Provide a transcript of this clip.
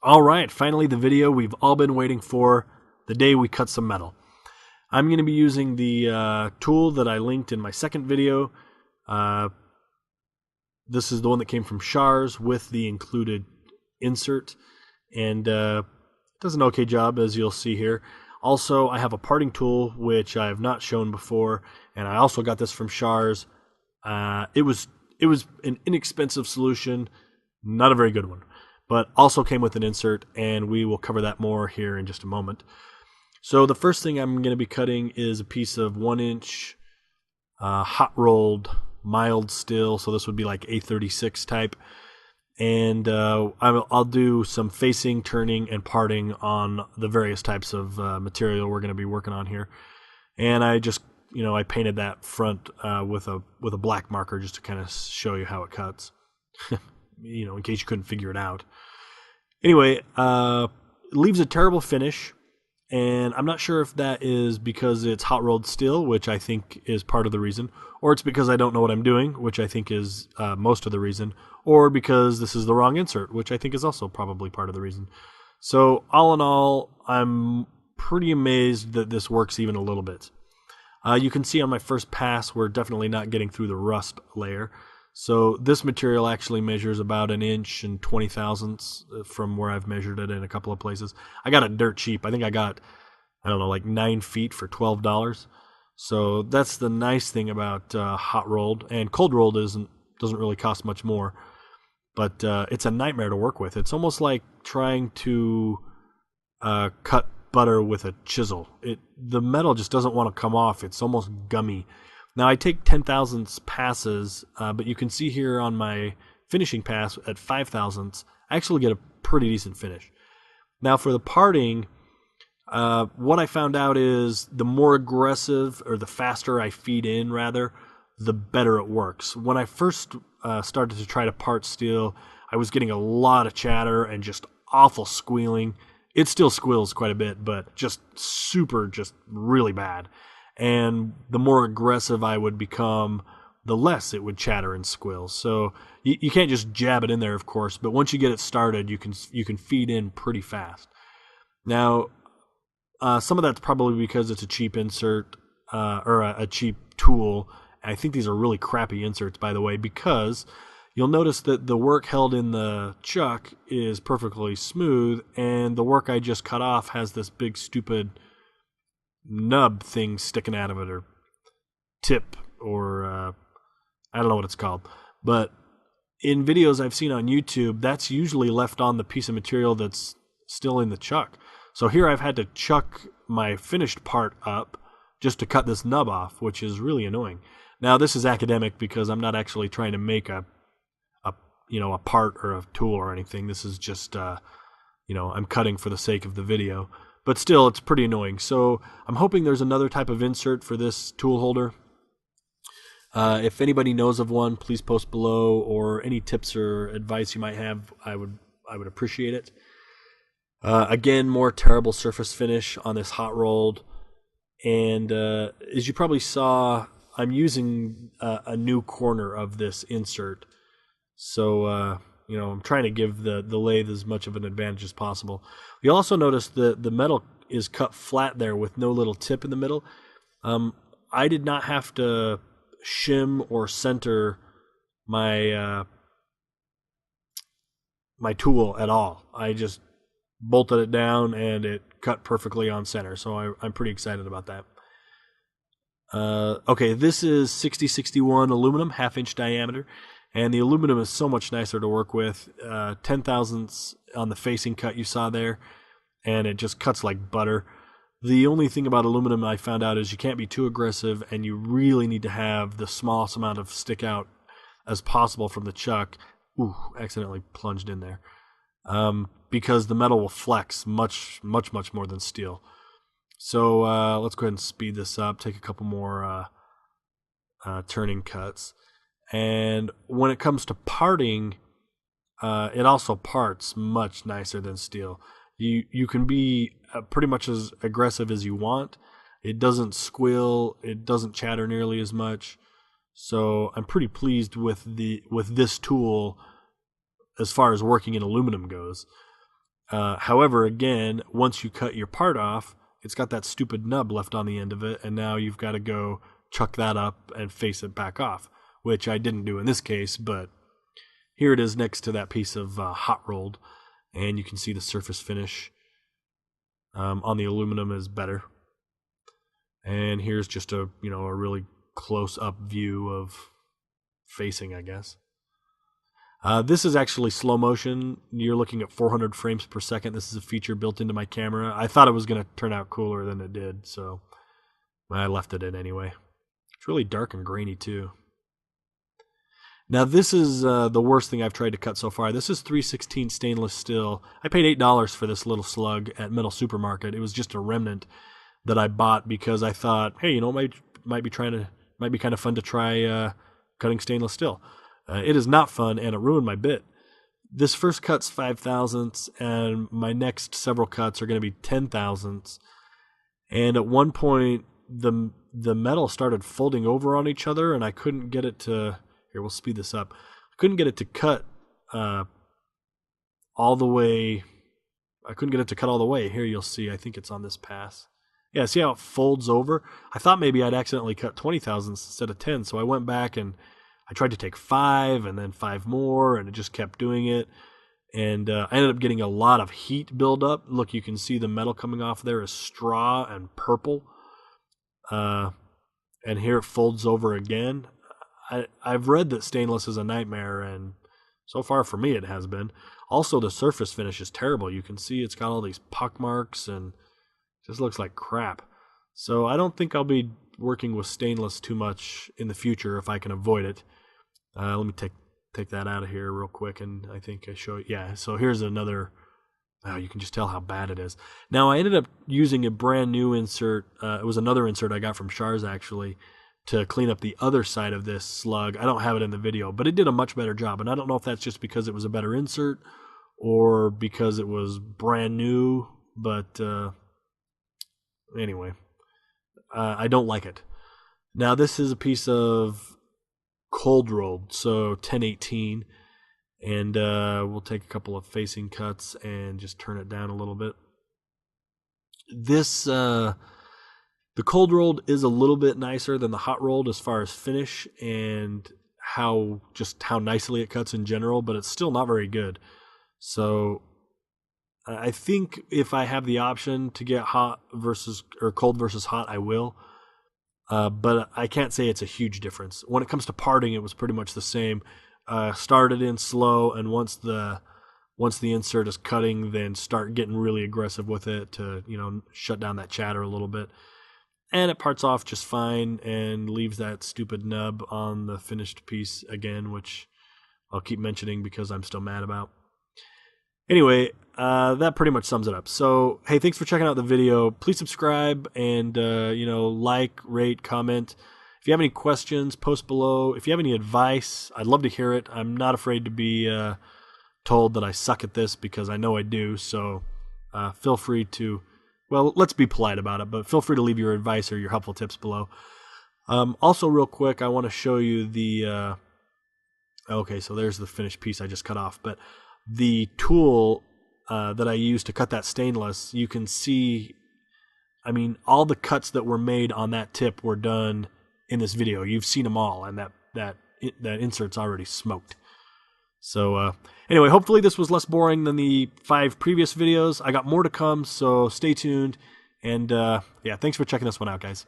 All right, finally the video we've all been waiting for, the day we cut some metal. I'm going to be using the tool that I linked in my second video. This is the one that came from Shars with the included insert, and does an okay job, as you'll see here. Also, I have a parting tool, which I have not shown before, and I also got this from Shars. It was an inexpensive solution, not a very good one, but also came with an insert, and we will cover that more here in just a moment. So the first thing I'm going to be cutting is a piece of 1-inch hot rolled mild steel, so this would be like A36 type, and I'll do some facing, turning, and parting on the various types of material we're going to be working on here. And I just, I painted that front with a black marker just to kind of show you how it cuts. In case you couldn't figure it out. Anyway, it leaves a terrible finish, and I'm not sure if that is because it's hot rolled steel, which I think is part of the reason, or it's because I don't know what I'm doing, which I think is most of the reason, or because this is the wrong insert, which I think is also probably part of the reason. So all in all, I'm pretty amazed that this works even a little bit. You can see on my first pass, we're definitely not getting through the rust layer. So this material actually measures about 1 inch and 20 thousandths from where I've measured it in a couple of places. I got it dirt cheap. I think I got, like 9 feet for $12. So that's the nice thing about hot rolled, and cold rolled doesn't really cost much more. But it's a nightmare to work with. It's almost like trying to cut butter with a chisel. The metal just doesn't want to come off. It's almost gummy. Now I take 10 thousandths passes, but you can see here on my finishing pass at 5 thousandths, I actually get a pretty decent finish. Now for the parting, what I found out is the more aggressive, or the faster I feed in rather, the better it works. When I first started to try to part steel, I was getting a lot of chatter and just awful squealing. It still squeals quite a bit, but just really bad. And the more aggressive I would become, the less it would chatter and squeal. So you can't just jab it in there, of course, but once you get it started, you can feed in pretty fast. Now, some of that's probably because it's a cheap insert, or a cheap tool. I think these are really crappy inserts, by the way, because you'll notice that the work held in the chuck is perfectly smooth, and the work I just cut off has this big stupid nub thing sticking out of it, or tip, or I don't know what it's called. But in videos I've seen on YouTube, that's usually left on the piece of material that's still in the chuck. So here I've had to chuck my finished part up just to cut this nub off, which is really annoying. Now this is academic because I'm not actually trying to make a part or a tool or anything. This is just I'm cutting for the sake of the video. But still, it's pretty annoying. So I'm hoping there's another type of insert for this tool holder. If anybody knows of one, please post below, or any tips or advice you might have, I would appreciate it. Again, more terrible surface finish on this hot rolled. And as you probably saw, I'm using a new corner of this insert. So I'm trying to give the lathe as much of an advantage as possible. You'll also notice that the metal is cut flat there with no little tip in the middle. I did not have to shim or center my my tool at all. I just bolted it down and it cut perfectly on center. So I'm pretty excited about that. Okay, this is 6061 aluminum, 1/2 inch diameter. And the aluminum is so much nicer to work with. 10 thousandths on the facing cut you saw there, and it just cuts like butter. The only thing about aluminum I found out is you can't be too aggressive, and you really need to have the smallest amount of stick out as possible from the chuck. Ooh, accidentally plunged in there. Because the metal will flex much more than steel. So let's go ahead and speed this up, take a couple more turning cuts. And when it comes to parting, it also parts much nicer than steel. You can be pretty much as aggressive as you want. It doesn't squeal. It doesn't chatter nearly as much. So I'm pretty pleased with this tool as far as working in aluminum goes. However, again, once you cut your part off, it's got that stupid nub left on the end of it, and now you've got to go chuck that up and face it back off, which I didn't do in this case, but here it is next to that piece of hot rolled, and you can see the surface finish on the aluminum is better. And here's just a really close up view of facing, I guess. This is actually slow motion. You're looking at 400 frames per second. This is a feature built into my camera. I thought it was going to turn out cooler than it did, so I left it in anyway. It's really dark and grainy too. Now this is the worst thing I've tried to cut so far. This is 3/16 stainless steel. I paid $8 for this little slug at Metal Supermarket. It was just a remnant that I bought because I thought, hey, might be kind of fun to try cutting stainless steel. It is not fun, and it ruined my bit. This first cut's 5/1000ths, and my next several cuts are going to be 10/1000ths. And at one point, the metal started folding over on each other, and I couldn't get it to. Here, we'll speed this up. I couldn't get it to cut all the way. I couldn't get it to cut all the way. Here, you'll see. I think it's on this pass. Yeah, see how it folds over? I thought maybe I'd accidentally cut 20/1000ths instead of 10, so I went back and I tried to take 5 and then 5 more, and it just kept doing it. And I ended up getting a lot of heat buildup. Look, you can see the metal coming off there is straw and purple. And here it folds over again. I've read that stainless is a nightmare, and so far for me it has been. Also, the surface finish is terrible. You can see it's got all these puck marks and just looks like crap. So I don't think I'll be working with stainless too much in the future if I can avoid it. Let me take that out of here real quick, and I think I show it. Yeah, so here's another. Oh, you can just tell how bad it is. Now I ended up using a brand new insert. It was another insert I got from Shars actually to clean up the other side of this slug. I don't have it in the video, but it did a much better job. And I don't know if that's just because it was a better insert or because it was brand new. But anyway, I don't like it. Now this is a piece of cold rolled, so 1018, and we'll take a couple of facing cuts and just turn it down a little bit. This the cold rolled is a little bit nicer than the hot rolled as far as finish and how nicely it cuts in general, but it's still not very good. So I think if I have the option to get hot versus or cold versus hot, I will. But I can't say it's a huge difference. When it comes to parting, it was pretty much the same. Started in slow, and once the insert is cutting, then start getting really aggressive with it to shut down that chatter a little bit. And it parts off just fine and leaves that stupid nub on the finished piece again, which I'll keep mentioning because I'm still mad about. Anyway, that pretty much sums it up. So, hey, thanks for checking out the video. Please subscribe and, like, rate, comment. If you have any questions, post below. If you have any advice, I'd love to hear it. I'm not afraid to be told that I suck at this because I know I do. So feel free to, well, let's be polite about it, but feel free to leave your advice or your helpful tips below. Also, real quick, I want to show you the, okay, so there's the finished piece I just cut off, but the tool that I used to cut that stainless, you can see, I mean, all the cuts that were made on that tip were done in this video. You've seen them all, and that insert's already smoked. So anyway, hopefully this was less boring than the 5 previous videos. I got more to come, so stay tuned. And yeah, thanks for checking this one out, guys.